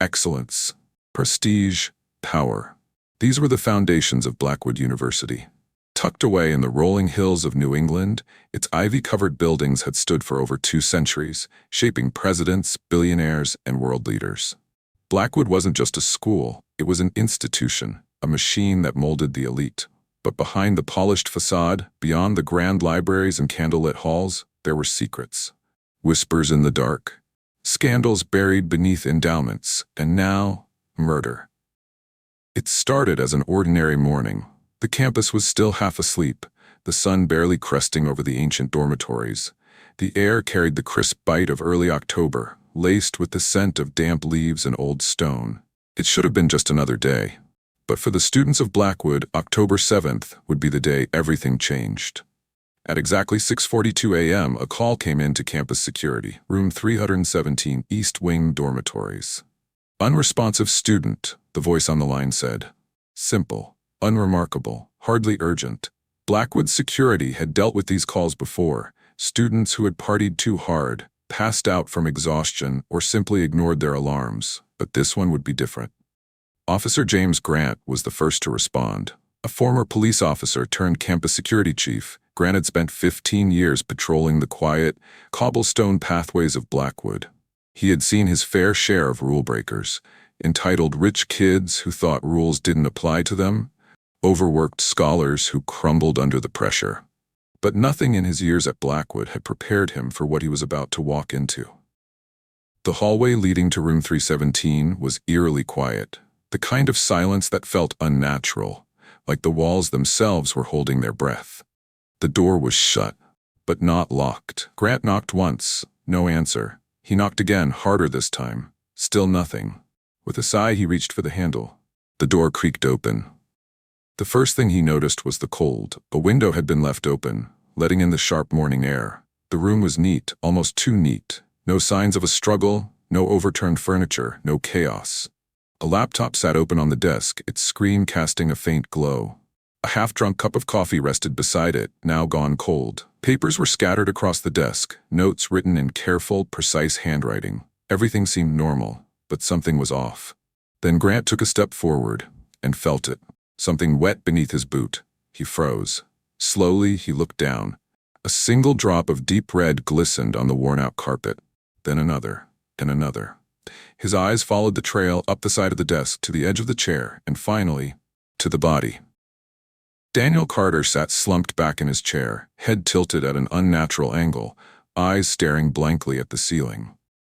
excellence, prestige, power. These were the foundations of Blackwood University. Tucked away in the rolling hills of New England, its ivy-covered buildings had stood for over 2 centuries, shaping presidents, billionaires, and world leaders. Blackwood wasn't just a school, it was an institution, a machine that molded the elite. But behind the polished facade, beyond the grand libraries and candlelit halls, there were secrets. Whispers in the dark, scandals buried beneath endowments, and now, murder. It started as an ordinary morning. The campus was still half asleep, the sun barely cresting over the ancient dormitories. The air carried the crisp bite of early October, laced with the scent of damp leaves and old stone. It should have been just another day. But for the students of Blackwood, October 7th would be the day everything changed. At exactly 6:42 a.m., a call came in to campus security, room 317, East Wing dormitories. Unresponsive student, the voice on the line said. Simple, unremarkable, hardly urgent. Blackwood security had dealt with these calls before, students who had partied too hard, passed out from exhaustion, or simply ignored their alarms, but this one would be different. Officer James Grant was the first to respond. A former police officer turned campus security chief, Grant had spent 15 years patrolling the quiet, cobblestone pathways of Blackwood. He had seen his fair share of rule breakers, entitled rich kids who thought rules didn't apply to them, overworked scholars who crumbled under the pressure. But nothing in his years at Blackwood had prepared him for what he was about to walk into. The hallway leading to room 317 was eerily quiet. The kind of silence that felt unnatural, like the walls themselves were holding their breath. The door was shut, but not locked. Grant knocked once, no answer. He knocked again, harder this time. Still nothing. With a sigh, he reached for the handle. The door creaked open. The first thing he noticed was the cold. A window had been left open, letting in the sharp morning air. The room was neat, almost too neat. No signs of a struggle, no overturned furniture, no chaos. A laptop sat open on the desk, its screen casting a faint glow. A half-drunk cup of coffee rested beside it, now gone cold. Papers were scattered across the desk, notes written in careful, precise handwriting. Everything seemed normal, but something was off. Then Grant took a step forward, and felt it. Something wet beneath his boot. He froze. Slowly, he looked down. A single drop of deep red glistened on the worn-out carpet. Then another, and another. His eyes followed the trail up the side of the desk to the edge of the chair, and finally, to the body. Daniel Carter sat slumped back in his chair, head tilted at an unnatural angle, eyes staring blankly at the ceiling.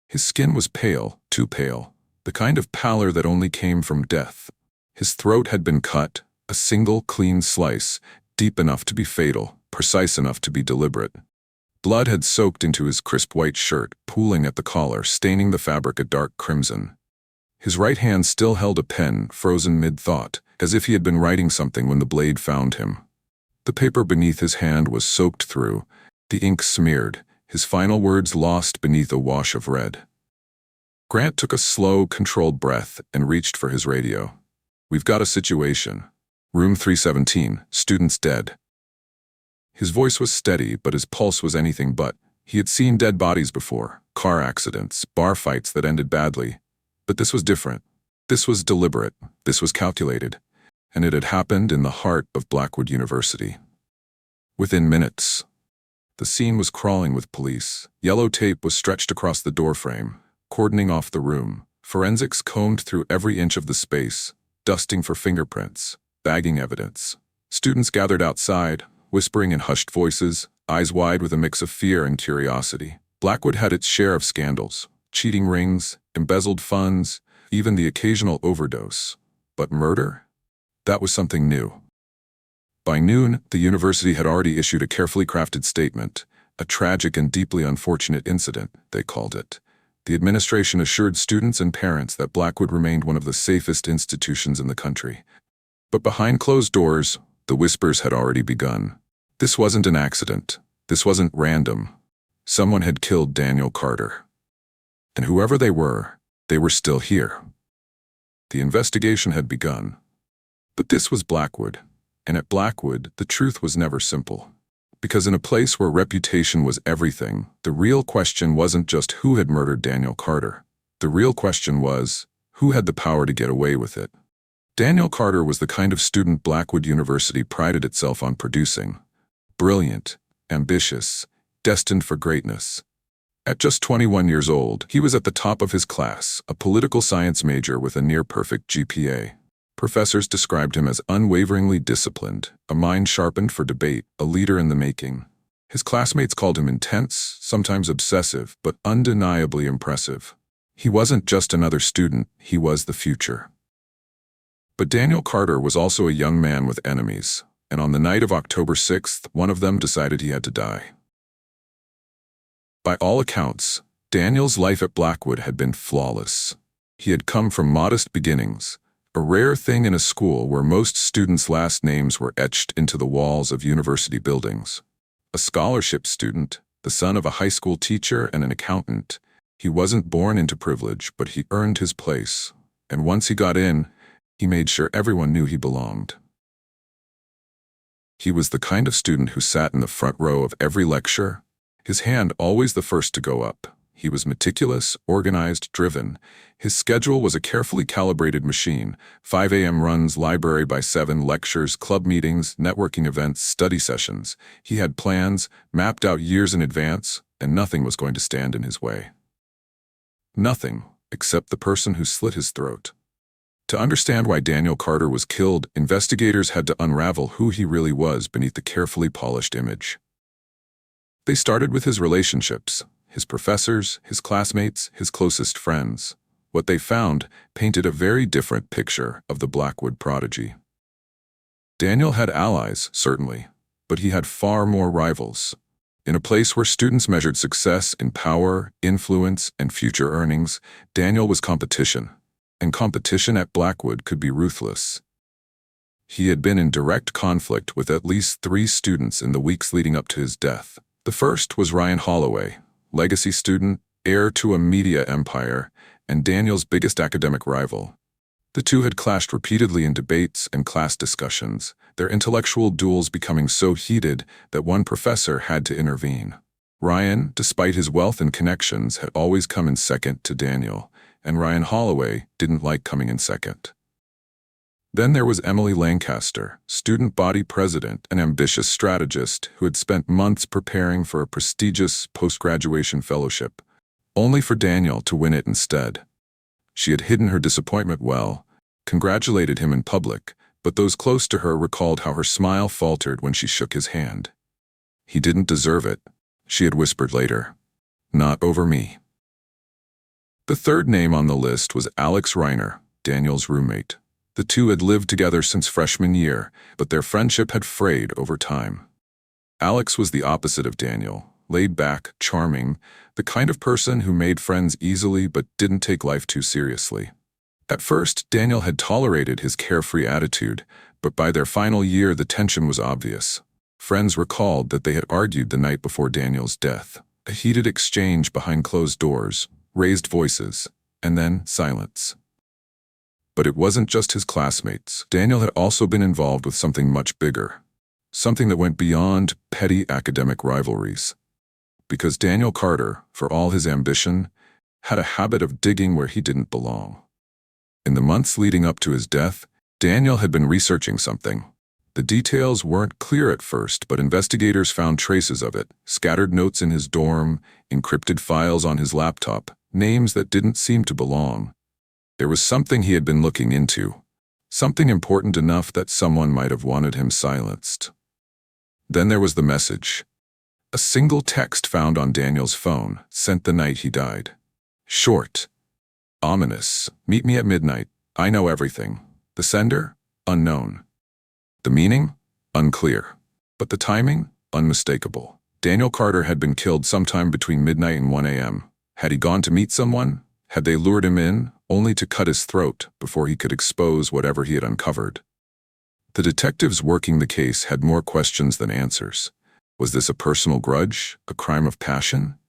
His skin was pale, too pale, the kind of pallor that only came from death. His throat had been cut, a single clean slice, deep enough to be fatal, precise enough to be deliberate. Blood had soaked into his crisp white shirt, pooling at the collar, staining the fabric a dark crimson. His right hand still held a pen, frozen mid-thought, as if he had been writing something when the blade found him. The paper beneath his hand was soaked through, the ink smeared, his final words lost beneath a wash of red. Grant took a slow, controlled breath and reached for his radio. "We've got a situation. Room 317, students dead." His voice was steady, but his pulse was anything but. He had seen dead bodies before, car accidents, bar fights that ended badly. But this was different. This was deliberate. This was calculated. And it had happened in the heart of Blackwood University. Within minutes, the scene was crawling with police. Yellow tape was stretched across the doorframe, cordoning off the room. Forensics combed through every inch of the space, dusting for fingerprints, bagging evidence. Students gathered outside, whispering in hushed voices, eyes wide with a mix of fear and curiosity. Blackwood had its share of scandals, cheating rings, embezzled funds, even the occasional overdose. But murder? That was something new. By noon, the university had already issued a carefully crafted statement, a tragic and deeply unfortunate incident, they called it. The administration assured students and parents that Blackwood remained one of the safest institutions in the country. But behind closed doors, the whispers had already begun. This wasn't an accident. This wasn't random. Someone had killed Daniel Carter. And whoever they were still here. The investigation had begun. But this was Blackwood. And at Blackwood, the truth was never simple. Because in a place where reputation was everything, the real question wasn't just who had murdered Daniel Carter. The real question was, Who had the power to get away with it? Daniel Carter was the kind of student Blackwood University prided itself on producing. Brilliant, ambitious, destined for greatness. At just 21 years old, he was at the top of his class, a political science major with a near-perfect GPA. Professors described him as unwaveringly disciplined, a mind sharpened for debate, a leader in the making. His classmates called him intense, sometimes obsessive, but undeniably impressive. He wasn't just another student, he was the future. But Daniel Carter was also a young man with enemies, and on the night of October 6th, one of them decided he had to die. By all accounts, Daniel's life at Blackwood had been flawless. He had come from modest beginnings, a rare thing in a school where most students' last names were etched into the walls of university buildings. A scholarship student, the son of a high school teacher and an accountant, he wasn't born into privilege, but he earned his place. And once he got in, he made sure everyone knew he belonged. He was the kind of student who sat in the front row of every lecture, his hand always the first to go up. He was meticulous, organized, driven. His schedule was a carefully calibrated machine. 5 a.m. runs, library by 7, lectures, club meetings, networking events, study sessions. He had plans, mapped out years in advance, and nothing was going to stand in his way. Nothing, except the person who slit his throat. To understand why Daniel Carter was killed, investigators had to unravel who he really was beneath the carefully polished image. They started with his relationships. His professors, his classmates, his closest friends. What they found painted a very different picture of the Blackwood prodigy. Daniel had allies, certainly, but he had far more rivals. In a place where students measured success in power, influence, and future earnings, Daniel was competition. And competition at Blackwood could be ruthless. He had been in direct conflict with at least 3 students in the weeks leading up to his death. The first was Ryan Calloway, legacy student, heir to a media empire, and Daniel's biggest academic rival. The two had clashed repeatedly in debates and class discussions, their intellectual duels becoming so heated that one professor had to intervene. Ryan, despite his wealth and connections, had always come in second to Daniel, and Ryan Calloway didn't like coming in second. Then there was Emily Lancaster, student body president and ambitious strategist who had spent months preparing for a prestigious post-graduation fellowship, only for Daniel to win it instead. She had hidden her disappointment well, congratulated him in public, but those close to her recalled how her smile faltered when she shook his hand. He didn't deserve it, she had whispered later. Not over me. The third name on the list was Alex Reiner, Daniel's roommate. The two had lived together since freshman year, but their friendship had frayed over time. Alex was the opposite of Daniel, laid back, charming, the kind of person who made friends easily but didn't take life too seriously. At first, Daniel had tolerated his carefree attitude, but by their final year the tension was obvious. Friends recalled that they had argued the night before Daniel's death, a heated exchange behind closed doors, raised voices, and then silence. But it wasn't just his classmates. Daniel had also been involved with something much bigger, something that went beyond petty academic rivalries. Because Daniel Carter, for all his ambition, had a habit of digging where he didn't belong. In the months leading up to his death, Daniel had been researching something. The details weren't clear at first, but investigators found traces of it, scattered notes in his dorm, encrypted files on his laptop, names that didn't seem to belong. There was something he had been looking into, something important enough that someone might have wanted him silenced. Then there was the message. A single text found on Daniel's phone, sent the night he died. Short. Ominous. Meet me at midnight. I know everything. The sender? Unknown. The meaning? Unclear. But the timing? Unmistakable. Daniel Carter had been killed sometime between midnight and 1 a.m. Had he gone to meet someone? Had they lured him in, only to cut his throat before he could expose whatever he had uncovered? The detectives working the case had more questions than answers. Was this a personal grudge, a crime of passion?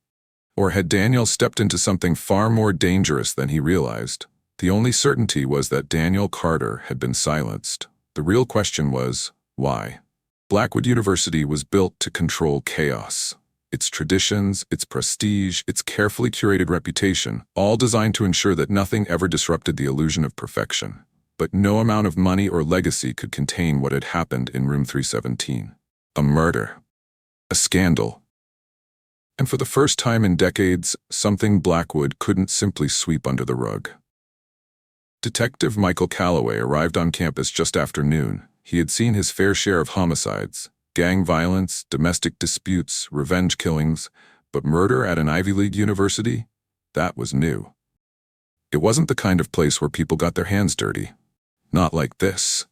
Or had Daniel stepped into something far more dangerous than he realized? The only certainty was that Daniel Carter had been silenced. The real question was, why? Blackwood University was built to control chaos. its traditions, its prestige, its carefully curated reputation, all designed to ensure that nothing ever disrupted the illusion of perfection. But no amount of money or legacy could contain what had happened in room 317. A murder. A scandal. And for the first time in decades, something Blackwood couldn't simply sweep under the rug. Detective Michael Calloway arrived on campus just after noon. He had seen his fair share of homicides, gang violence, domestic disputes, revenge killings, but murder at an Ivy League university? That was new. It wasn't the kind of place where people got their hands dirty. Not like this.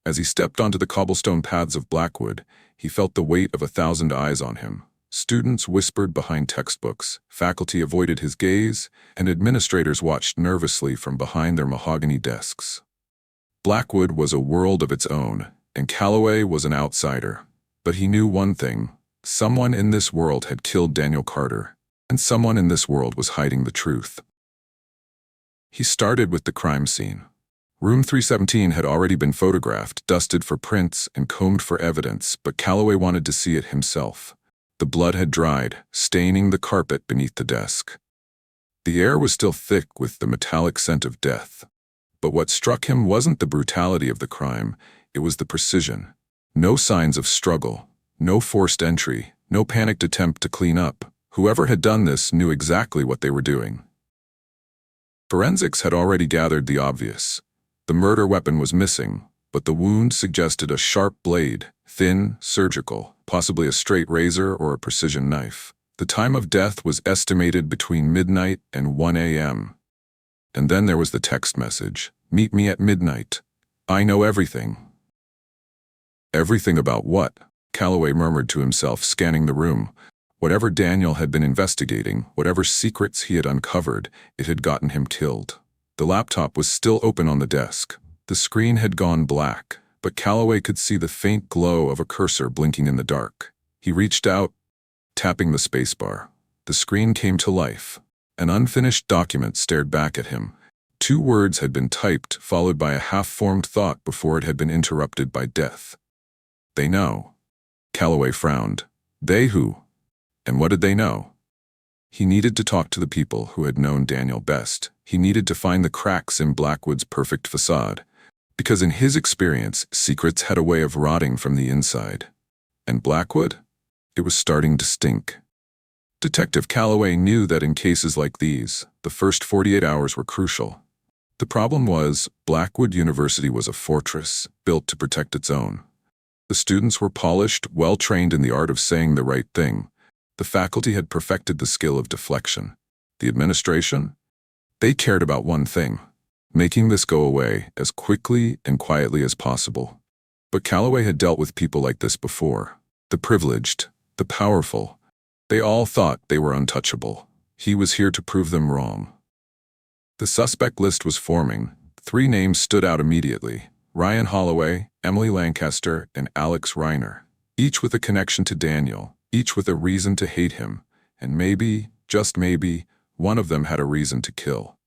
As he stepped onto the cobblestone paths of Blackwood, he felt the weight of 1,000 eyes on him. Students whispered behind textbooks, faculty avoided his gaze, and administrators watched nervously from behind their mahogany desks. Blackwood was a world of its own, and Calloway was an outsider. But he knew one thing: someone in this world had killed Daniel Carter, and someone in this world was hiding the truth. He started with the crime scene. Room 317 had already been photographed, dusted for prints, and combed for evidence, but Calloway wanted to see it himself. The blood had dried, staining the carpet beneath the desk. The air was still thick with the metallic scent of death. But what struck him wasn't the brutality of the crime, it was the precision. No signs of struggle, no forced entry, no panicked attempt to clean up. Whoever had done this knew exactly what they were doing. Forensics had already gathered the obvious. The murder weapon was missing, but the wound suggested a sharp blade, thin, surgical, possibly a straight razor or a precision knife. The time of death was estimated between midnight and 1 a.m. And then there was the text message, "Meet me at midnight. I know everything." Everything about what? Calloway murmured to himself, scanning the room. Whatever Daniel had been investigating, whatever secrets he had uncovered, it had gotten him killed. The laptop was still open on the desk. The screen had gone black, but Calloway could see the faint glow of a cursor blinking in the dark. He reached out, tapping the spacebar. The screen came to life. An unfinished document stared back at him. 2 words had been typed, followed by a half-formed thought before it had been interrupted by death. "They know." Calloway frowned. They who? And what did they know? He needed to talk to the people who had known Daniel best. He needed to find the cracks in Blackwood's perfect facade. Because in his experience, secrets had a way of rotting from the inside. And Blackwood? It was starting to stink. Detective Calloway knew that in cases like these, the first 48 hours were crucial. The problem was, Blackwood University was a fortress, built to protect its own. The students were polished, well-trained in the art of saying the right thing. The faculty had perfected the skill of deflection. The administration? They cared about one thing: making this go away as quickly and quietly as possible. But Calloway had dealt with people like this before. The privileged, the powerful. They all thought they were untouchable. He was here to prove them wrong. The suspect list was forming. 3 names stood out immediately: Ryan Holloway, Emily Lancaster, and Alex Reiner. Each with a connection to Daniel, each with a reason to hate him, and maybe, just maybe, one of them had a reason to kill.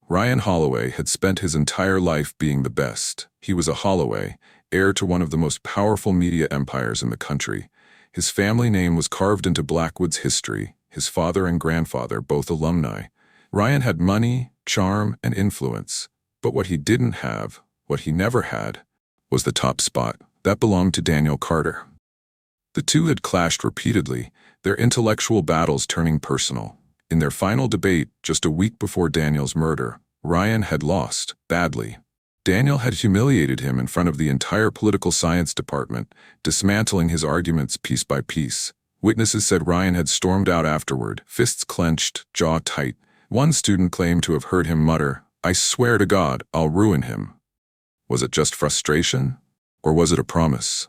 Ryan Holloway had spent his entire life being the best. He was a Holloway, heir to one of the most powerful media empires in the country. His family name was carved into Blackwood's history, his father and grandfather both alumni. Ryan had money, charm, and influence, but what he didn't have, what he never had, was the top spot. That belonged to Daniel Carter. The two had clashed repeatedly, their intellectual battles turning personal. In their final debate, just a week before Daniel's murder, Ryan had lost, badly. Daniel had humiliated him in front of the entire political science department, dismantling his arguments piece by piece. Witnesses said Ryan had stormed out afterward, fists clenched, jaw tight. One student claimed to have heard him mutter, "I swear to God, I'll ruin him." Was it just frustration? Or was it a promise?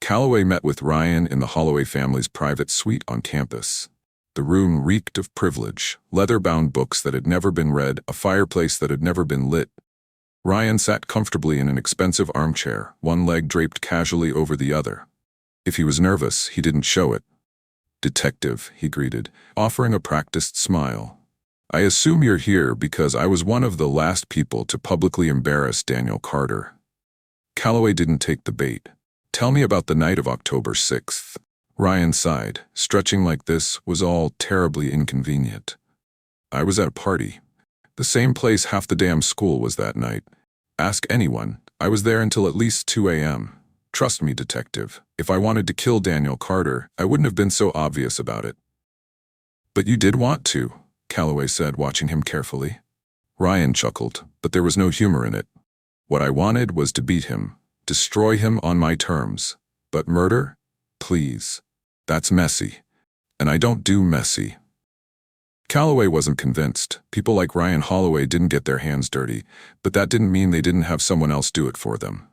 Calloway met with Ryan in the Holloway family's private suite on campus. The room reeked of privilege, leather-bound books that had never been read, a fireplace that had never been lit. Ryan sat comfortably in an expensive armchair, one leg draped casually over the other. If he was nervous, he didn't show it. "Detective," he greeted, offering a practiced smile. "I assume you're here because I was one of the last people to publicly embarrass Daniel Carter." Calloway didn't take the bait. "Tell me about the night of October 6th. Ryan sighed. Stretching like this was all terribly inconvenient. I was at a party. The same place half the damn school was that night. Ask anyone. I was there until at least 2 a.m. Trust me, detective. If I wanted to kill Daniel Carter, I wouldn't have been so obvious about it. But you did want to, Calloway said, watching him carefully. Ryan chuckled, but there was no humor in it. What I wanted was to beat him, destroy him on my terms. But murder? Please. That's messy. And I don't do messy. Calloway wasn't convinced. People like Ryan Holloway didn't get their hands dirty, but that didn't mean they didn't have someone else do it for them.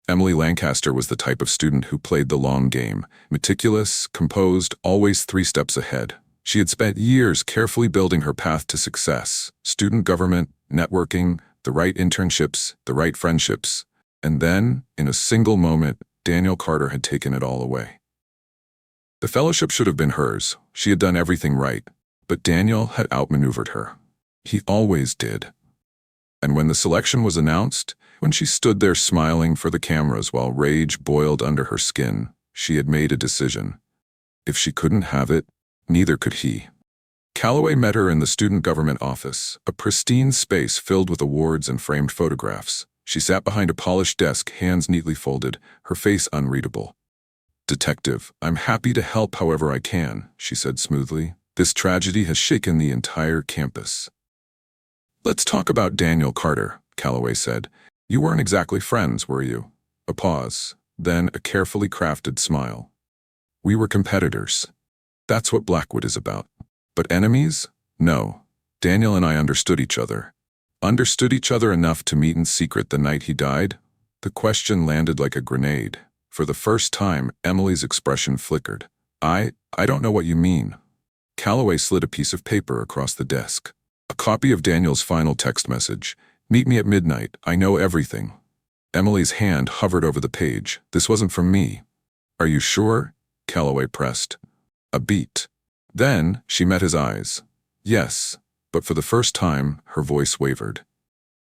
Emily Lancaster was the type of student who played the long game, meticulous, composed, always 3 steps ahead. She had spent years carefully building her path to success: student government, networking, the right internships, the right friendships. And then, in a single moment, Daniel Carter had taken it all away. The fellowship should have been hers. She had done everything right. But Daniel had outmaneuvered her. He always did. And when the selection was announced, when she stood there smiling for the cameras while rage boiled under her skin, she had made a decision. If she couldn't have it, neither could he. Calloway met her in the student government office, a pristine space filled with awards and framed photographs. She sat behind a polished desk, hands neatly folded, her face unreadable. "Detective, I'm happy to help however I can," she said smoothly. "This tragedy has shaken the entire campus." "Let's talk about Daniel Carter," Calloway said. "You weren't exactly friends, were you?" A pause, then a carefully crafted smile. "We were competitors. That's what Blackwood is about. But enemies? No. Daniel and I understood each other. Understood each other enough to meet in secret the night he died?" The question landed like a grenade. For the first time, Emily's expression flickered. I don't know what you mean." Calloway slid a piece of paper across the desk. "A copy of Daniel's final text message. Meet me at midnight. I know everything." Emily's hand hovered over the page. "This wasn't from me." "Are you sure?" Calloway pressed. A beat. Then she met his eyes. "Yes," but for the first time, her voice wavered.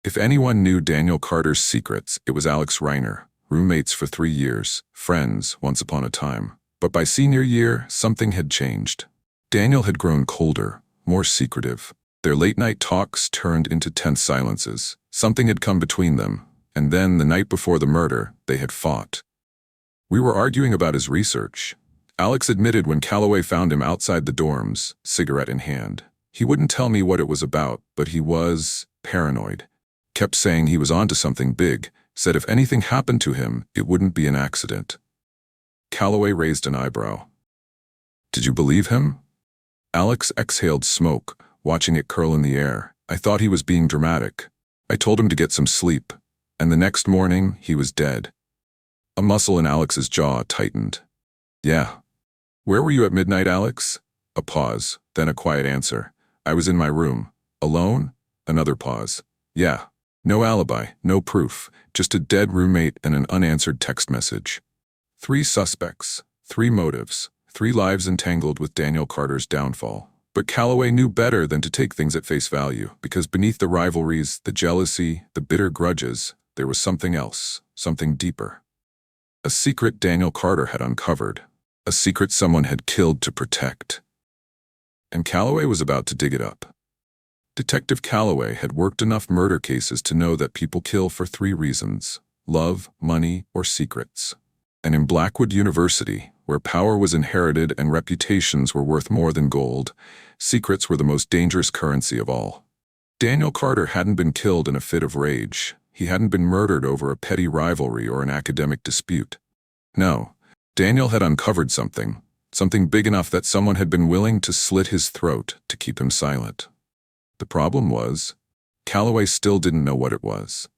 If anyone knew Daniel Carter's secrets, it was Alex Reiner. Roommates for 3 years, friends once upon a time. But by senior year, something had changed. Daniel had grown colder, more secretive. Their late-night talks turned into tense silences. Something had come between them, and then, the night before the murder, they had fought. "We were arguing about his research," Alex admitted when Calloway found him outside the dorms, cigarette in hand. "He wouldn't tell me what it was about, but he was paranoid. Kept saying he was onto something big, said if anything happened to him, it wouldn't be an accident." Calloway raised an eyebrow. "Did you believe him?" Alex exhaled smoke, watching it curl in the air. "I thought he was being dramatic. I told him to get some sleep, and the next morning, he was dead." A muscle in Alex's jaw tightened. "Yeah. Where were you at midnight, Alex?" A pause, then a quiet answer. "I was in my room. Alone?" Another pause. "Yeah. No alibi, no proof, just a dead roommate and an unanswered text message." 3 suspects, 3 motives, 3 lives entangled with Daniel Carter's downfall. But Calloway knew better than to take things at face value, because beneath the rivalries, the jealousy, the bitter grudges, there was something else, something deeper. A secret Daniel Carter had uncovered, a secret someone had killed to protect. And Calloway was about to dig it up. Detective Calloway had worked enough murder cases to know that people kill for 3 reasons: love, money, or secrets. And in Blackwood University, where power was inherited and reputations were worth more than gold, secrets were the most dangerous currency of all. Daniel Carter hadn't been killed in a fit of rage. He hadn't been murdered over a petty rivalry or an academic dispute. No, Daniel had uncovered something big enough that someone had been willing to slit his throat to keep him silent. The problem was, Calloway still didn't know what it was.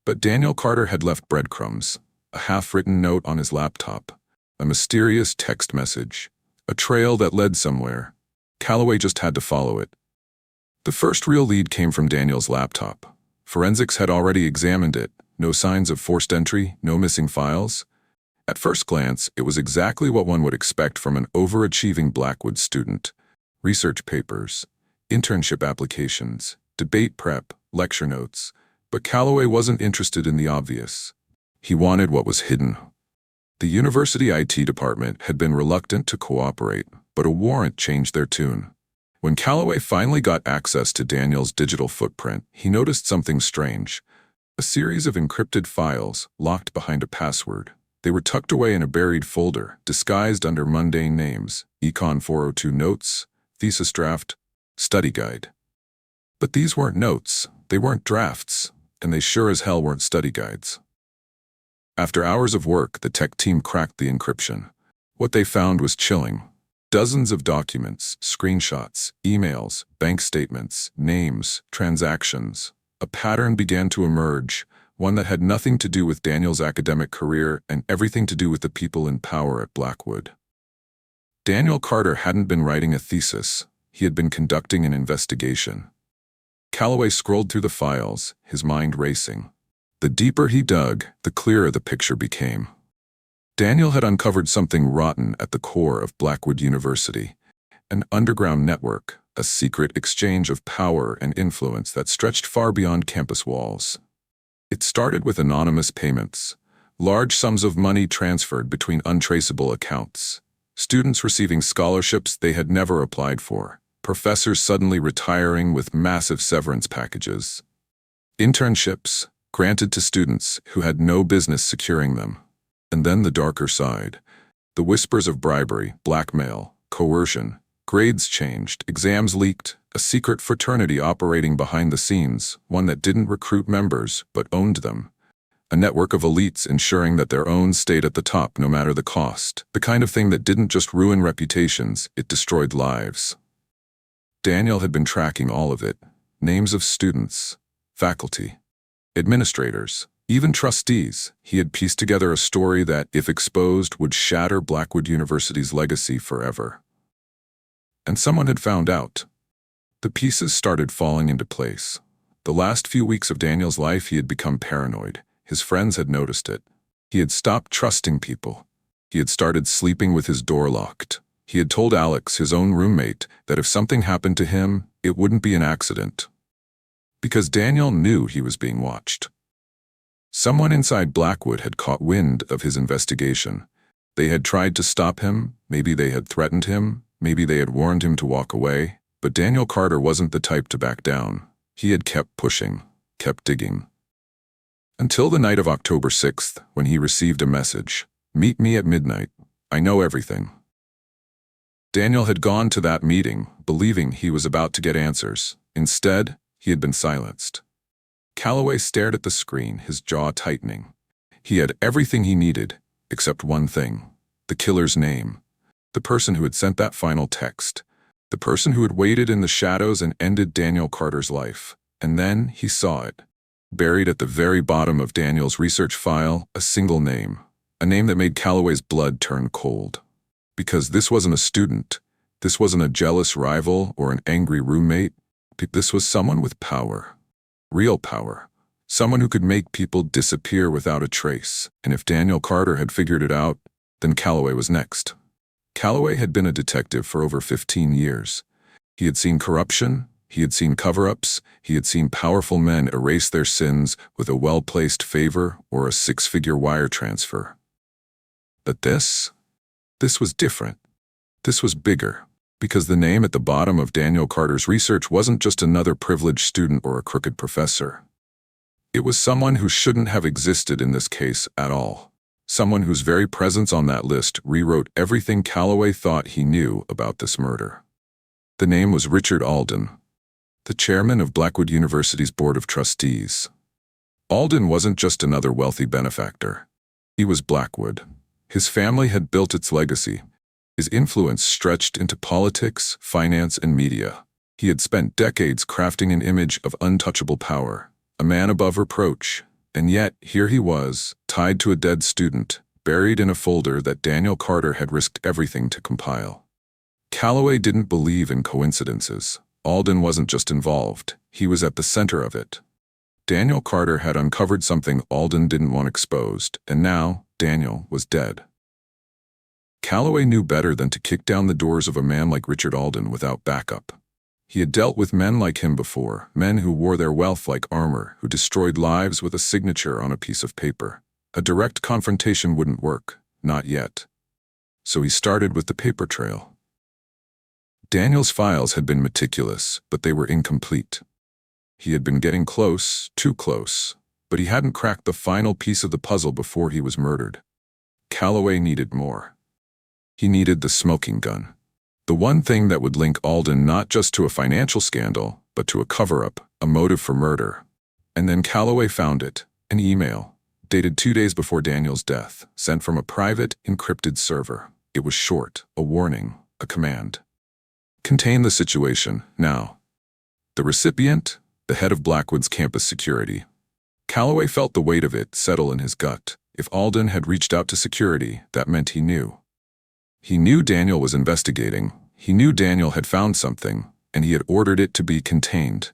But Daniel Carter had left breadcrumbs, a half-written note on his laptop, a mysterious text message, a trail that led somewhere. Calloway just had to follow it. The first real lead came from Daniel's laptop. Forensics had already examined it. No signs of forced entry, no missing files. At first glance, it was exactly what one would expect from an overachieving Blackwood student. Research papers, internship applications, debate prep, lecture notes. But Calloway wasn't interested in the obvious. He wanted what was hidden. The university IT department had been reluctant to cooperate, but a warrant changed their tune. When Calloway finally got access to Daniel's digital footprint, he noticed something strange. A series of encrypted files, locked behind a password. They were tucked away in a buried folder, disguised under mundane names: Econ 402 Notes, Thesis Draft, Study Guide. But these weren't notes, they weren't drafts, and they sure as hell weren't study guides. After hours of work, the tech team cracked the encryption. What they found was chilling. Dozens of documents, screenshots, emails, bank statements, names, transactions. A pattern began to emerge, one that had nothing to do with Daniel's academic career and everything to do with the people in power at Blackwood. Daniel Carter hadn't been writing a thesis, he had been conducting an investigation. Calloway scrolled through the files, his mind racing. The deeper he dug, the clearer the picture became. Daniel had uncovered something rotten at the core of Blackwood University, an underground network, a secret exchange of power and influence that stretched far beyond campus walls. It started with anonymous payments, large sums of money transferred between untraceable accounts, students receiving scholarships they had never applied for, professors suddenly retiring with massive severance packages, internships granted to students who had no business securing them. And then the darker side, the whispers of bribery, blackmail, coercion. Grades changed, exams leaked, a secret fraternity operating behind the scenes, one that didn't recruit members but owned them. A network of elites ensuring that their own stayed at the top no matter the cost. The kind of thing that didn't just ruin reputations, it destroyed lives. Daniel had been tracking all of it. Names of students, faculty, administrators, even trustees. He had pieced together a story that, if exposed, would shatter Blackwood University's legacy forever. And someone had found out. The pieces started falling into place. The last few weeks of Daniel's life, he had become paranoid. His friends had noticed it. He had stopped trusting people. He had started sleeping with his door locked. He had told Alex, his own roommate, that if something happened to him, it wouldn't be an accident. Because Daniel knew he was being watched. Someone inside Blackwood had caught wind of his investigation. They had tried to stop him, maybe they had threatened him, maybe they had warned him to walk away, but Daniel Carter wasn't the type to back down. He had kept pushing, kept digging. Until the night of October 6th, when he received a message, "Meet me at midnight. I know everything." Daniel had gone to that meeting, believing he was about to get answers. Instead, he had been silenced. Calloway stared at the screen, his jaw tightening. He had everything he needed, except one thing: the killer's name. The person who had sent that final text. The person who had waited in the shadows and ended Daniel Carter's life. And then he saw it. Buried at the very bottom of Daniel's research file, a single name. A name that made Calloway's blood turn cold. Because this wasn't a student. This wasn't a jealous rival or an angry roommate. This was someone with power. Real power. Someone who could make people disappear without a trace. And if Daniel Carter had figured it out, then Calloway was next. Calloway had been a detective for over 15 years. He had seen corruption, he had seen cover-ups, he had seen powerful men erase their sins with a well-placed favor or a six-figure wire transfer. But this was different. This was bigger, because the name at the bottom of Daniel Carter's research wasn't just another privileged student or a crooked professor. It was someone who shouldn't have existed in this case at all. Someone whose very presence on that list rewrote everything Calloway thought he knew about this murder. The name was Richard Alden, the chairman of Blackwood University's Board of Trustees. Alden wasn't just another wealthy benefactor. He was Blackwood. His family had built its legacy. His influence stretched into politics, finance, and media. He had spent decades crafting an image of untouchable power, a man above reproach. And yet, here he was, tied to a dead student, buried in a folder that Daniel Carter had risked everything to compile. Calloway didn't believe in coincidences. Alden wasn't just involved, he was at the center of it. Daniel Carter had uncovered something Alden didn't want exposed, and now Daniel was dead. Calloway knew better than to kick down the doors of a man like Richard Alden without backup. He had dealt with men like him before, men who wore their wealth like armor, who destroyed lives with a signature on a piece of paper. A direct confrontation wouldn't work. Not yet. So he started with the paper trail. Daniel's files had been meticulous, but they were incomplete. He had been getting close, too close, but he hadn't cracked the final piece of the puzzle before he was murdered. Calloway needed more. He needed the smoking gun. The one thing that would link Alden not just to a financial scandal, but to a cover-up, a motive for murder. And then Calloway found it, an email, dated 2 days before Daniel's death, sent from a private, encrypted server. It was short, a warning, a command. Contain the situation, now. The recipient, the head of Blackwood's campus security. Calloway felt the weight of it settle in his gut. If Alden had reached out to security, that meant he knew. He knew Daniel was investigating. He knew Daniel had found something, and he had ordered it to be contained.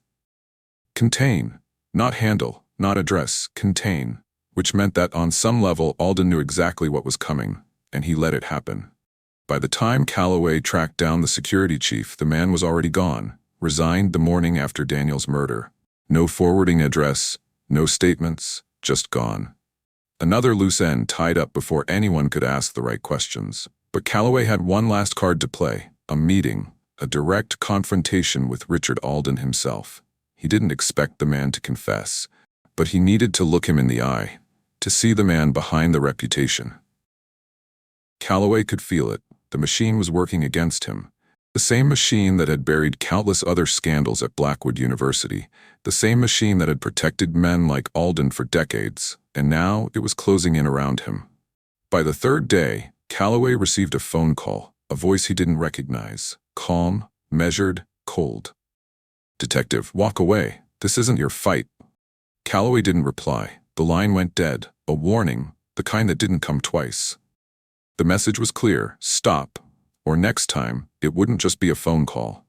Contain. Not handle, not address, contain. Which meant that on some level Alden knew exactly what was coming, and he let it happen. By the time Calloway tracked down the security chief, the man was already gone, resigned the morning after Daniel's murder. No forwarding address, no statements, just gone. Another loose end tied up before anyone could ask the right questions. But Calloway had one last card to play, a meeting, a direct confrontation with Richard Alden himself. He didn't expect the man to confess, but he needed to look him in the eye, to see the man behind the reputation. Calloway could feel it. The machine was working against him. The same machine that had buried countless other scandals at Blackwood University. The same machine that had protected men like Alden for decades, and now it was closing in around him. By the third day, Calloway received a phone call, a voice he didn't recognize. Calm, measured, cold. "Detective, walk away. This isn't your fight." Calloway didn't reply. The line went dead, a warning, the kind that didn't come twice. The message was clear: stop, or next time, it wouldn't just be a phone call.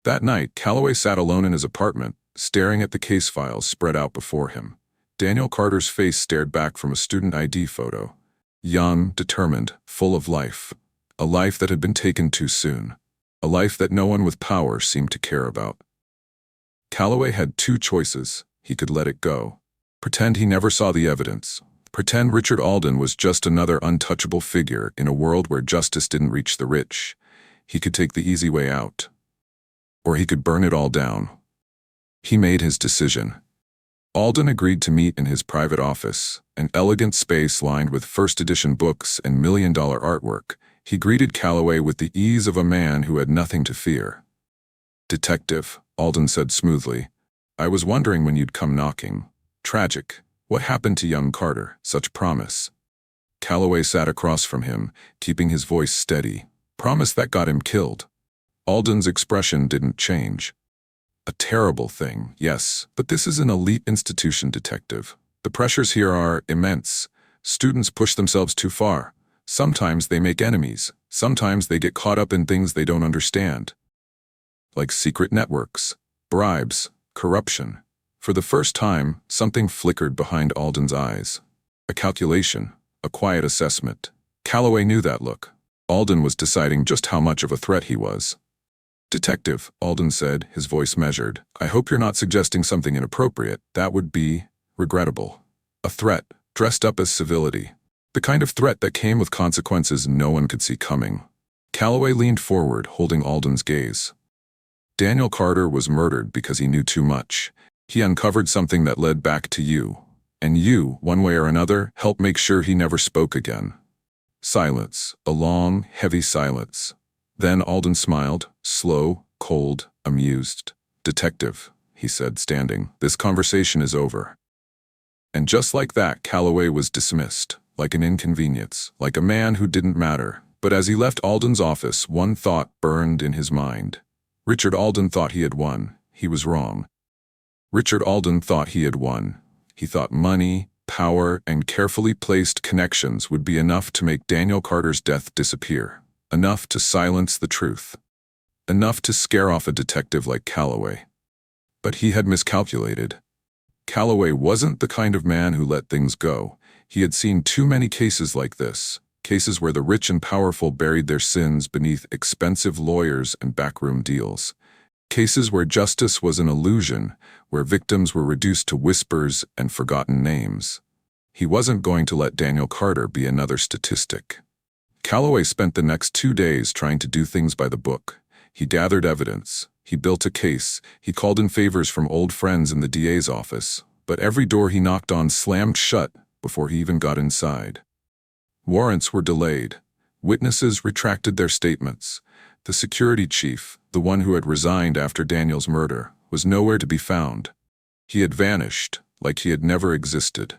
That night, Calloway sat alone in his apartment, staring at the case files spread out before him. Daniel Carter's face stared back from a student ID photo. Young, determined, full of life. A life that had been taken too soon. A life that no one with power seemed to care about. Calloway had two choices. He could let it go. Pretend he never saw the evidence. Pretend Richard Alden was just another untouchable figure in a world where justice didn't reach the rich. He could take the easy way out. Or he could burn it all down. He made his decision. Alden agreed to meet in his private office, an elegant space lined with first-edition books and million-dollar artwork. He greeted Calloway with the ease of a man who had nothing to fear. "Detective," Alden said smoothly, "I was wondering when you'd come knocking. Tragic. What happened to young Carter? Such promise." Calloway sat across from him, keeping his voice steady. "Promise that got him killed." Alden's expression didn't change. "A terrible thing, yes, but this is an elite institution, detective. The pressures here are immense. Students push themselves too far. Sometimes they make enemies. Sometimes they get caught up in things they don't understand. Like secret networks, bribes, corruption." For the first time, something flickered behind Alden's eyes. A calculation, a quiet assessment. Calloway knew that look. Alden was deciding just how much of a threat he was. "Detective," Alden said, his voice measured, "I hope you're not suggesting something inappropriate. That would be regrettable. A threat, dressed up as civility. The kind of threat that came with consequences no one could see coming." Calloway leaned forward, holding Alden's gaze. Daniel Carter was murdered because he knew too much. He uncovered something that led back to you. And you, one way or another, helped make sure he never spoke again. Silence, a long, heavy silence. Then Alden smiled, slow, cold, amused. "Detective," he said, standing, "this conversation is over." And just like that, Calloway was dismissed, like an inconvenience, like a man who didn't matter. But as he left Alden's office, one thought burned in his mind. Richard Alden thought he had won. He was wrong. Richard Alden thought he had won. He thought money, power, and carefully placed connections would be enough to make Daniel Carter's death disappear. Enough to silence the truth. Enough to scare off a detective like Calloway. But he had miscalculated. Calloway wasn't the kind of man who let things go. He had seen too many cases like this. Cases where the rich and powerful buried their sins beneath expensive lawyers and backroom deals. Cases where justice was an illusion, where victims were reduced to whispers and forgotten names. He wasn't going to let Daniel Carter be another statistic. Calloway spent the next 2 days trying to do things by the book. He gathered evidence. He built a case. He called in favors from old friends in the DA's office. But every door he knocked on slammed shut before he even got inside. Warrants were delayed. Witnesses retracted their statements. The security chief, the one who had resigned after Daniel's murder, was nowhere to be found. He had vanished, like he had never existed.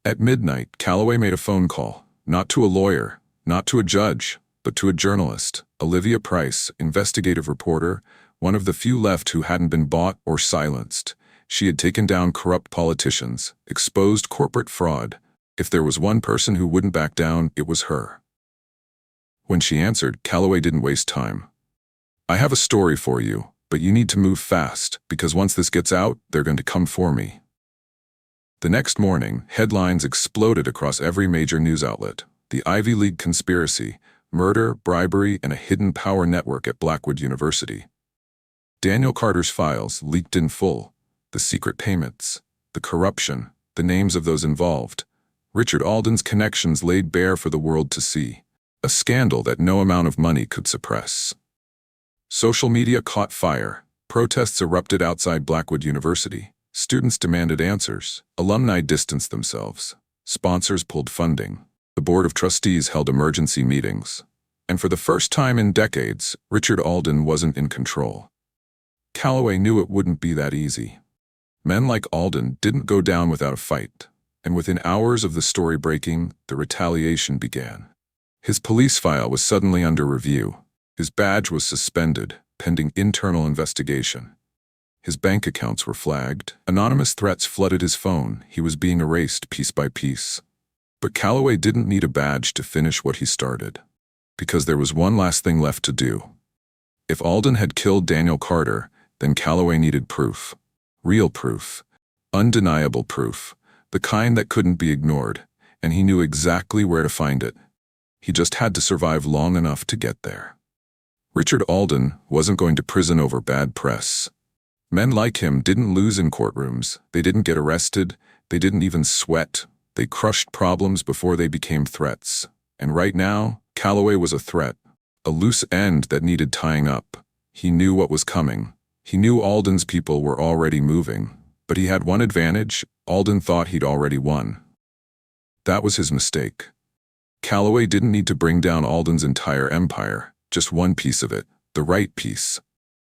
At midnight, Calloway made a phone call, not to a lawyer, not to a judge, but to a journalist, Olivia Price, investigative reporter, one of the few left who hadn't been bought or silenced. She had taken down corrupt politicians, exposed corporate fraud. If there was one person who wouldn't back down, it was her. When she answered, Calloway didn't waste time. "I have a story for you, but you need to move fast, because once this gets out, they're going to come for me." The next morning, headlines exploded across every major news outlet. The Ivy League conspiracy, murder, bribery, and a hidden power network at Blackwood University. Daniel Carter's files leaked in full. The secret payments, the corruption, the names of those involved. Richard Alden's connections laid bare for the world to see. A scandal that no amount of money could suppress. Social media caught fire. Protests erupted outside Blackwood University. Students demanded answers. Alumni distanced themselves. Sponsors pulled funding. The Board of Trustees held emergency meetings. And for the first time in decades, Richard Alden wasn't in control. Calloway knew it wouldn't be that easy. Men like Alden didn't go down without a fight. And within hours of the story breaking, the retaliation began. His police file was suddenly under review. His badge was suspended, pending internal investigation. His bank accounts were flagged. Anonymous threats flooded his phone. He was being erased piece by piece. But Calloway didn't need a badge to finish what he started. Because there was one last thing left to do. If Alden had killed Daniel Carter, then Calloway needed proof. Real proof. Undeniable proof. The kind that couldn't be ignored. And he knew exactly where to find it. He just had to survive long enough to get there. Richard Alden wasn't going to prison over bad press. Men like him didn't lose in courtrooms. They didn't get arrested. They didn't even sweat. They crushed problems before they became threats. And right now, Calloway was a threat. A loose end that needed tying up. He knew what was coming. He knew Alden's people were already moving. But he had one advantage. Alden thought he'd already won. That was his mistake. Calloway didn't need to bring down Alden's entire empire, just one piece of it, the right piece.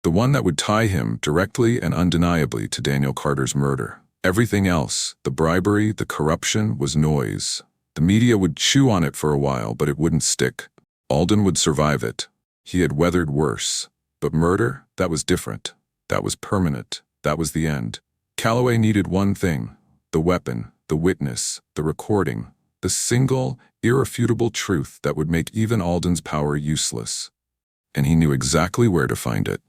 The one that would tie him directly and undeniably to Daniel Carter's murder. Everything else, the bribery, the corruption, was noise. The media would chew on it for a while, but it wouldn't stick. Alden would survive it. He had weathered worse. But murder, that was different. That was permanent. That was the end. Calloway needed one thing: the weapon, the witness, the recording, the single, irrefutable truth that would make even Alden's power useless. And he knew exactly where to find it.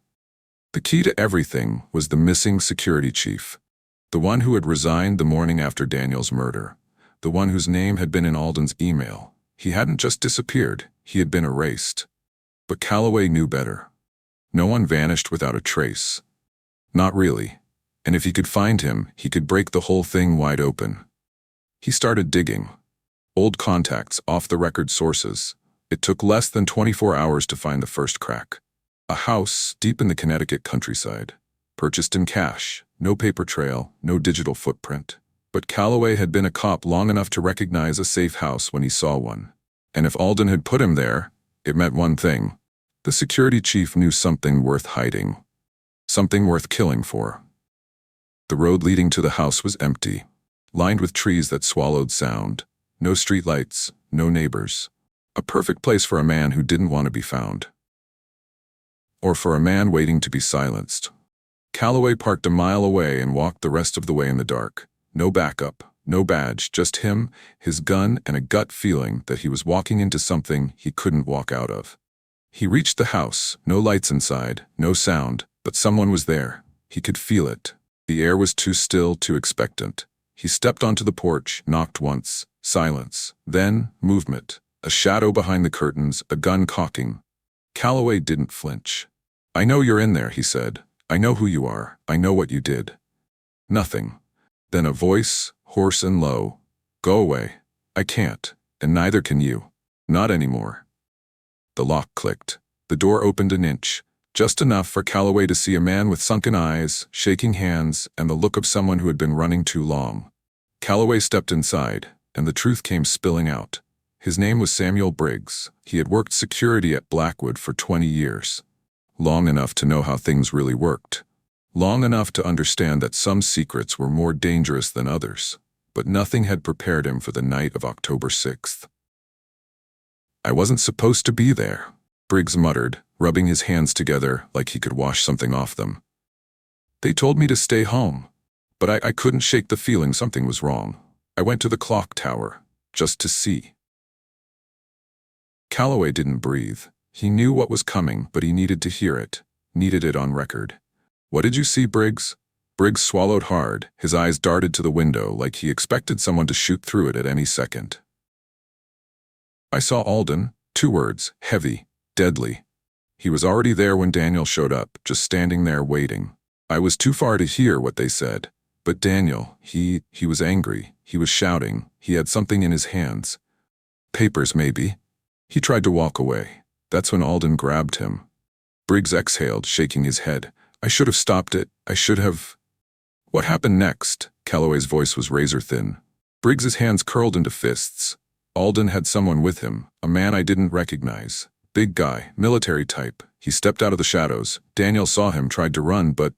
The key to everything was the missing security chief. The one who had resigned the morning after Daniel's murder. The one whose name had been in Alden's email. He hadn't just disappeared, he had been erased. But Calloway knew better. No one vanished without a trace. Not really. And if he could find him, he could break the whole thing wide open. He started digging. Old contacts, off-the-record sources. It took less than 24 hours to find the first crack. A house deep in the Connecticut countryside. Purchased in cash. No paper trail, no digital footprint. But Calloway had been a cop long enough to recognize a safe house when he saw one. And if Alden had put him there, it meant one thing. The security chief knew something worth hiding. Something worth killing for. The road leading to the house was empty. Lined with trees that swallowed sound. No streetlights, no neighbors. A perfect place for a man who didn't want to be found. Or for a man waiting to be silenced. Calloway parked a mile away and walked the rest of the way in the dark. No backup, no badge, just him, his gun, and a gut feeling that he was walking into something he couldn't walk out of. He reached the house, no lights inside, no sound, but someone was there. He could feel it. The air was too still, too expectant. He stepped onto the porch, knocked once. Silence. Then, movement. A shadow behind the curtains, a gun cocking. Calloway didn't flinch. "I know you're in there," he said. "I know who you are. I know what you did." Nothing. Then a voice, hoarse and low. "Go away. I can't, and neither can you." Not anymore. The lock clicked. The door opened an inch, just enough for Calloway to see a man with sunken eyes, shaking hands, and the look of someone who had been running too long. Calloway stepped inside, and the truth came spilling out. His name was Samuel Briggs. He had worked security at Blackwood for 20 years. Long enough to know how things really worked. Long enough to understand that some secrets were more dangerous than others. But nothing had prepared him for the night of October 6th. "I wasn't supposed to be there," Briggs muttered, rubbing his hands together like he could wash something off them. "They told me to stay home, but I couldn't shake the feeling something was wrong. I went to the clock tower, just to see." Calloway didn't breathe. He knew what was coming, but he needed to hear it, needed it on record. "What did you see, Briggs?" Briggs swallowed hard. His eyes darted to the window like he expected someone to shoot through it at any second. "I saw Alden," 2 words, heavy, deadly. He was already there when Daniel showed up, just standing there waiting. I was too far to hear what they said. But Daniel, he was angry. He was shouting. He had something in his hands. Papers, maybe. He tried to walk away. That's when Alden grabbed him. Briggs exhaled, shaking his head. "I should have stopped it. I should have—" "What happened next?" Calloway's voice was razor-thin. Briggs's hands curled into fists. Alden had someone with him, a man I didn't recognize. Big guy, military type. He stepped out of the shadows. Daniel saw him, tried to run, but...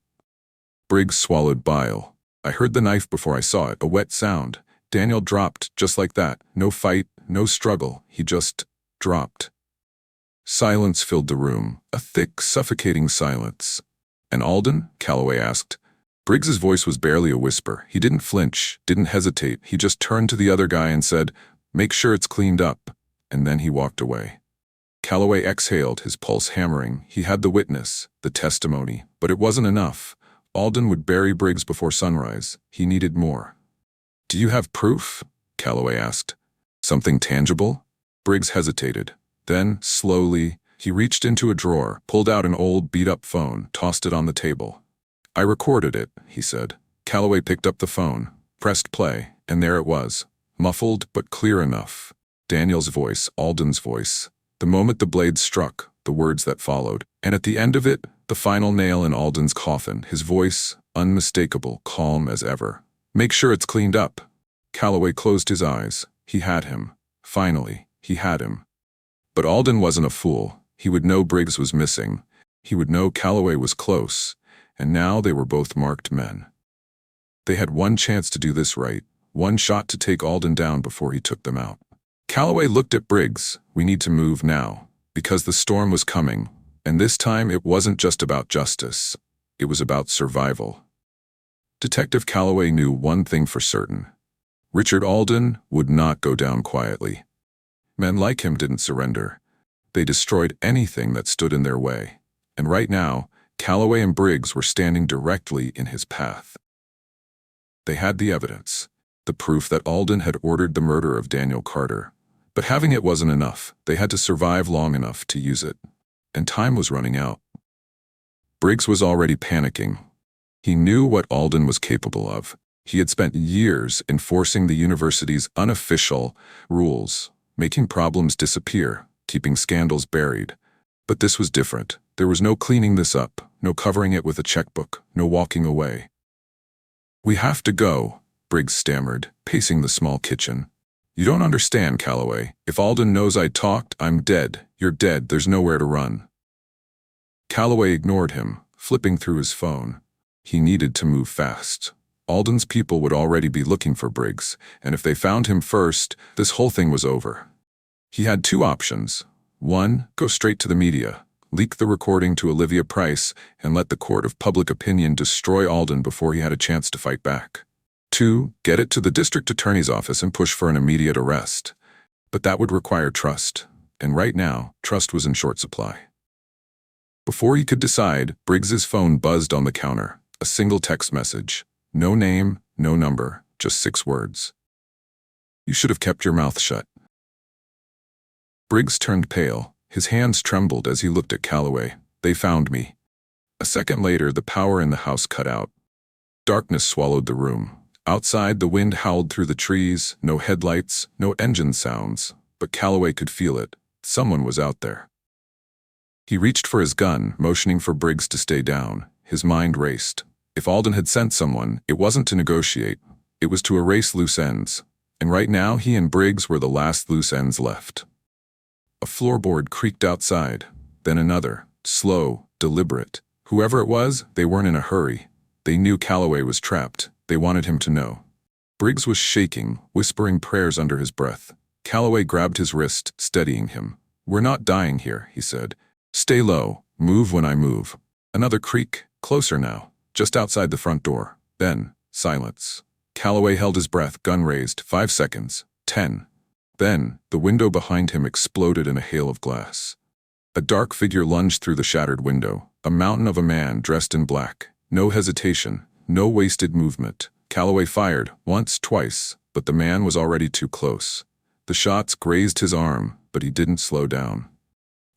Briggs swallowed bile. "I heard the knife before I saw it, a wet sound. Daniel dropped, just like that. No fight, no struggle. He just dropped." Silence filled the room, a thick, suffocating silence. "And Alden?" Calloway asked. Briggs's voice was barely a whisper. He didn't flinch, didn't hesitate. He just turned to the other guy and said, "Make sure it's cleaned up." And then he walked away. Calloway exhaled, his pulse hammering. He had the witness, the testimony, but it wasn't enough. Alden would bury Briggs before sunrise. He needed more. "Do you have proof?" Calloway asked. "Something tangible?" Briggs hesitated. Then, slowly, he reached into a drawer, pulled out an old beat-up phone, tossed it on the table. "I recorded it," he said. Calloway picked up the phone, pressed play, and there it was, muffled but clear enough. Daniel's voice, Alden's voice. The moment the blade struck, the words that followed, and at the end of it, the final nail in Alden's coffin, his voice, unmistakable, calm as ever. "Make sure it's cleaned up." Calloway closed his eyes. He had him. Finally, he had him. But Alden wasn't a fool. He would know Briggs was missing. He would know Calloway was close. And now they were both marked men. They had one chance to do this right, one shot to take Alden down before he took them out. Calloway looked at Briggs. "We need to move now, because the storm was coming, and this time it wasn't just about justice. It was about survival." Detective Calloway knew one thing for certain. Richard Alden would not go down quietly. Men like him didn't surrender. They destroyed anything that stood in their way. And right now, Calloway and Briggs were standing directly in his path. They had the evidence, the proof that Alden had ordered the murder of Daniel Carter. But having it wasn't enough. They had to survive long enough to use it. And time was running out. Briggs was already panicking. He knew what Alden was capable of. He had spent years enforcing the university's unofficial rules, making problems disappear, keeping scandals buried. But this was different. There was no cleaning this up, no covering it with a checkbook, no walking away. "We have to go," Briggs stammered, pacing the small kitchen. "You don't understand, Calloway. If Alden knows I talked, I'm dead. You're dead. There's nowhere to run." Calloway ignored him, flipping through his phone. He needed to move fast. Alden's people would already be looking for Briggs, and if they found him first, this whole thing was over. He had 2 options. 1, go straight to the media, leak the recording to Olivia Price, and let the court of public opinion destroy Alden before he had a chance to fight back. 2, get it to the district attorney's office and push for an immediate arrest. But that would require trust, and right now, trust was in short supply. Before he could decide, Briggs's phone buzzed on the counter, a single text message. No name, no number, just 6 words. "You should have kept your mouth shut." Briggs turned pale. His hands trembled as he looked at Calloway. "They found me." A second later, the power in the house cut out. Darkness swallowed the room. Outside, the wind howled through the trees, no headlights, no engine sounds, but Calloway could feel it. Someone was out there. He reached for his gun, motioning for Briggs to stay down. His mind raced. If Alden had sent someone, it wasn't to negotiate. It was to erase loose ends. And right now, he and Briggs were the last loose ends left. A floorboard creaked outside, then another, slow, deliberate. Whoever it was, they weren't in a hurry. They knew Calloway was trapped. They wanted him to know. Briggs was shaking, whispering prayers under his breath. Calloway grabbed his wrist, steadying him. "We're not dying here," he said. "Stay low. Move when I move." Another creak, closer now, just outside the front door. Then, silence. Calloway held his breath, gun raised. 5 seconds. 10. Then, the window behind him exploded in a hail of glass. A dark figure lunged through the shattered window, a mountain of a man dressed in black. No hesitation, no wasted movement. Calloway fired, once, twice, but the man was already too close. The shots grazed his arm, but he didn't slow down.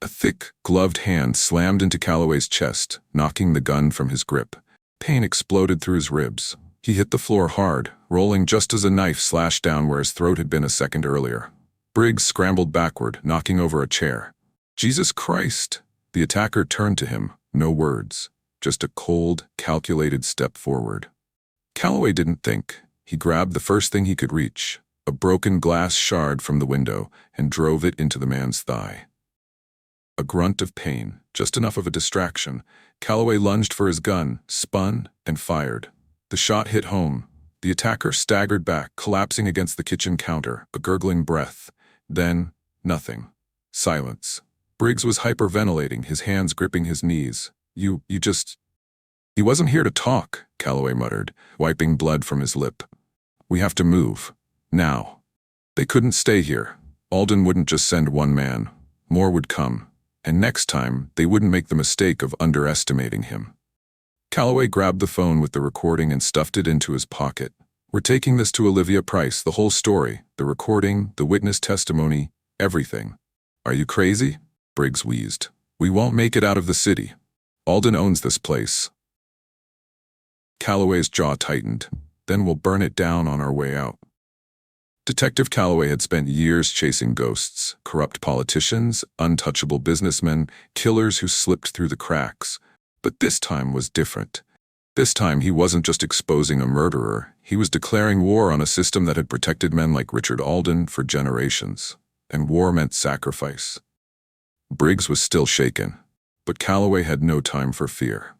A thick, gloved hand slammed into Calloway's chest, knocking the gun from his grip. Pain exploded through his ribs. He hit the floor hard, rolling just as a knife slashed down where his throat had been a second earlier. Briggs scrambled backward, knocking over a chair. "Jesus Christ!" The attacker turned to him, no words, just a cold, calculated step forward. Calloway didn't think. He grabbed the first thing he could reach, a broken glass shard from the window, and drove it into the man's thigh. A grunt of pain, just enough of a distraction. Calloway lunged for his gun, spun, and fired. The shot hit home. The attacker staggered back, collapsing against the kitchen counter, a gurgling breath. Then, nothing. Silence. Briggs was hyperventilating, his hands gripping his knees. You just... "He wasn't here to talk," Calloway muttered, wiping blood from his lip. "We have to move. Now." They couldn't stay here. Alden wouldn't just send one man. More would come. And next time, they wouldn't make the mistake of underestimating him. Calloway grabbed the phone with the recording and stuffed it into his pocket. "We're taking this to Olivia Price, the whole story, the recording, the witness testimony, everything." "Are you crazy?" Briggs wheezed. "We won't make it out of the city. Alden owns this place." Calloway's jaw tightened. "Then we'll burn it down on our way out." Detective Calloway had spent years chasing ghosts, corrupt politicians, untouchable businessmen, killers who slipped through the cracks. But this time was different. This time he wasn't just exposing a murderer, he was declaring war on a system that had protected men like Richard Alden for generations. And war meant sacrifice. Briggs was still shaken, but Calloway had no time for fear.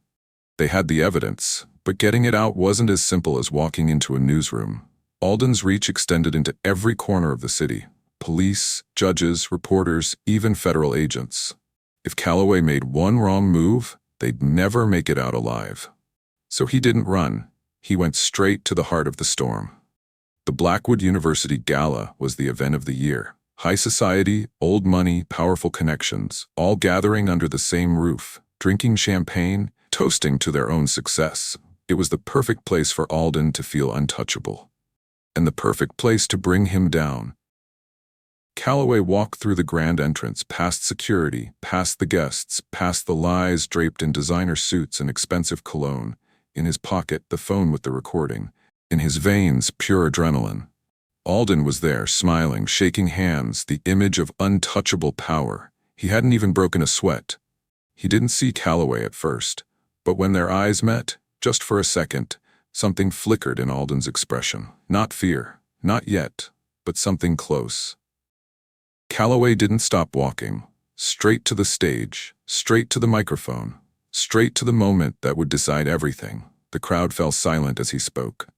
They had the evidence, but getting it out wasn't as simple as walking into a newsroom. Alden's reach extended into every corner of the city. Police, judges, reporters, even federal agents. If Calloway made one wrong move, they'd never make it out alive. So he didn't run. He went straight to the heart of the storm. The Blackwood University Gala was the event of the year. High society, old money, powerful connections, all gathering under the same roof, drinking champagne, toasting to their own success. It was the perfect place for Alden to feel untouchable. And the perfect place to bring him down. Calloway walked through the grand entrance, past security, past the guests, past the lies draped in designer suits and expensive cologne. In his pocket, the phone with the recording. In his veins, pure adrenaline. Alden was there, smiling, shaking hands, the image of untouchable power. He hadn't even broken a sweat. He didn't see Calloway at first, but when their eyes met, just for a second, something flickered in Alden's expression. Not fear, not yet, but something close. Calloway didn't stop walking. Straight to the stage, straight to the microphone, straight to the moment that would decide everything. The crowd fell silent as he spoke.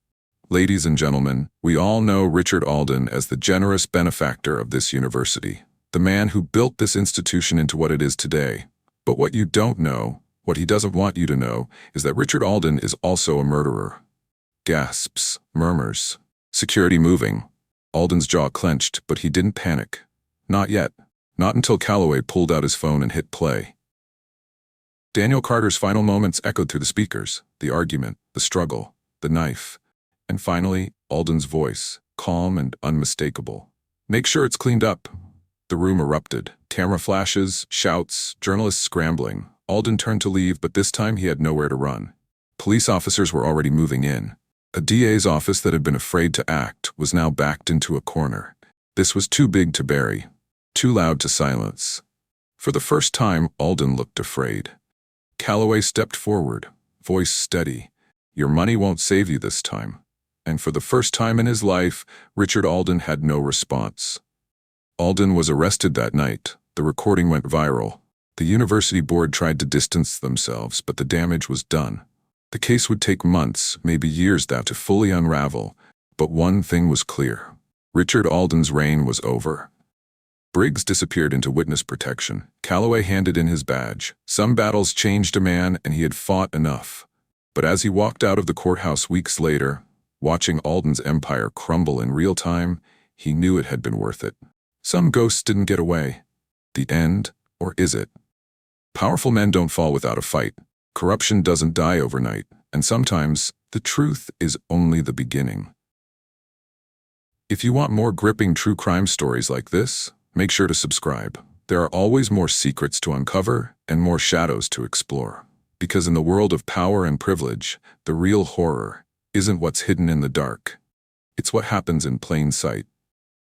"Ladies and gentlemen, we all know Richard Alden as the generous benefactor of this university, the man who built this institution into what it is today. But what you don't know, what he doesn't want you to know, is that Richard Alden is also a murderer." Gasps, murmurs, security moving. Alden's jaw clenched, but he didn't panic. Not yet. Not until Calloway pulled out his phone and hit play. Daniel Carter's final moments echoed through the speakers, the argument, the struggle, the knife. And finally, Alden's voice, calm and unmistakable. "Make sure it's cleaned up." The room erupted. Camera flashes, shouts, journalists scrambling. Alden turned to leave, but this time he had nowhere to run. Police officers were already moving in. A DA's office that had been afraid to act was now backed into a corner. This was too big to bury. too loud to silence. For the first time, Alden looked afraid. Calloway stepped forward, voice steady. "Your money won't save you this time." And for the first time in his life, Richard Alden had no response. Alden was arrested that night. The recording went viral. The university board tried to distance themselves, but the damage was done. The case would take months, maybe years now, to fully unravel, but one thing was clear. Richard Alden's reign was over. Briggs disappeared into witness protection. Calloway handed in his badge. Some battles changed a man, and he had fought enough. But as he walked out of the courthouse weeks later, watching Alden's empire crumble in real time, he knew it had been worth it. Some ghosts didn't get away. The end, or is it? Powerful men don't fall without a fight. Corruption doesn't die overnight, and sometimes the truth is only the beginning. If you want more gripping true crime stories like this, make sure to subscribe. There are always more secrets to uncover and more shadows to explore. Because in the world of power and privilege, the real horror isn't what's hidden in the dark. It's what happens in plain sight.